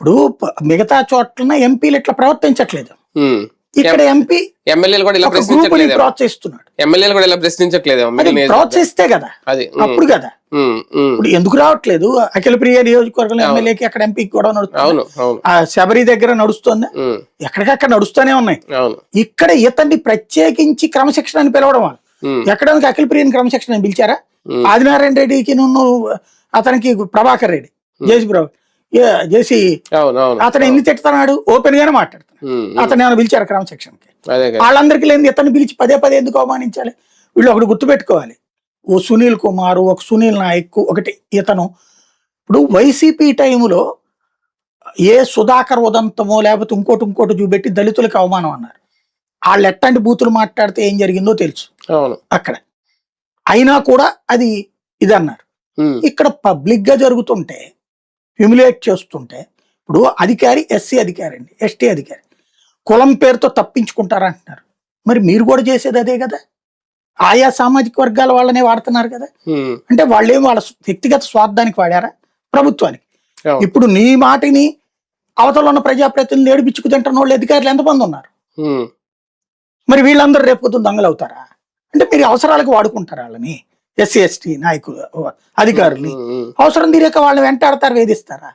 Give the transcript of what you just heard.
ఇప్పుడు మిగతా చోట్ల ఎంపీలు ఇట్లా ప్రవర్తించట్లేదు, ఉమ్. ఇక్కడ ఎంపీ ఎమ్మెల్యేలు కూడా ఇలా ఒక గ్రూపుని ప్రశ్నించట్లేదు, ప్రోత్సహిస్తున్నాడు. ఎమ్మెల్యేలు కూడా ఇలా ప్రశ్నించట్లేదు అది ప్రోత్సహిస్తే కదా అది అప్పుడు కదా. ఇప్పుడు ఎందుకు రావట్లేదు? అఖిల ప్రియ నియోజకవర్గంలో ఎమ్మెల్యేకి అక్కడ ఎంపీకి కూడా నడుస్తుంది. అవును అవును ఆ శబరి దగ్గర నడుస్తుంది, ఎక్కడికక్కడ నడుస్తూనే ఉన్నాయి. అవును. ఇక్కడ ఇతన్ని ప్రత్యేకించి క్రమశిక్షణ అని పిలవడం వాళ్ళు. ఎక్కడానికి అఖిల ప్రియని క్రమశిక్షణ అని పిలిచారా? ఆదినారాయణ రెడ్డికి అతనికి ప్రభాకర్ రెడ్డి జేసీ అతను ఎన్ని తిట్టుతున్నాడు, ఓపెన్ గానే మాట్లాడుతున్నాడు. అతను ఏమైనా పిలిచారు క్రమశిక్షణకి? వాళ్ళందరికీ లేని ఇతన్ని పిలిచి పదే పదే ఎందుకు అవమానించాలి? వీళ్ళు ఒకటి గుర్తుపెట్టుకోవాలి, ఓ సునీల్ కుమార్, ఒక సునీల్ నాయక్, ఒకటి ఇతను. ఇప్పుడు వైసీపీ టైములో ఏ సుధాకర్ ఉదంతమో లేకపోతే ఇంకోటి చూపెట్టి దళితులకు అవమానం అన్నారు. వాళ్ళు ఎట్లాంటి బూతులు మాట్లాడితే ఏం జరిగిందో తెలుసు అక్కడ. అయినా కూడా అది ఇదన్నారు. ఇక్కడ పబ్లిక్ గా జరుగుతుంటే, హ్యూమిలేట్ చేస్తుంటే, ఇప్పుడు అధికారి ఎస్సీ అధికారి అండి, ఎస్టీ అధికారి, కులం పేరుతో తప్పించుకుంటారా అంటున్నారు. మరి మీరు కూడా చేసేది అదే కదా, ఆయా సామాజిక వర్గాల వాళ్ళనే వాడుతున్నారు కదా. అంటే వాళ్ళేం వాళ్ళ వ్యక్తిగత స్వార్థానికి వాడారా? ప్రభుత్వానికి. ఇప్పుడు నీ మాటిని అవతల ఉన్న ప్రజాప్రతినిధులు ఏడిపించుకు తింటున్న వాళ్ళు అధికారులు ఎంతమంది ఉన్నారు? మరి వీళ్ళందరూ రేపు దొంగలు అవుతారా? అంటే మీరు అవసరాలకు వాడుకుంటారు వాళ్ళని, ఎస్సీ ఎస్టీ నాయకులు అధికారులు. అవసరం తీరాక వాళ్ళని వెంటాడతారు, వేధిస్తారా?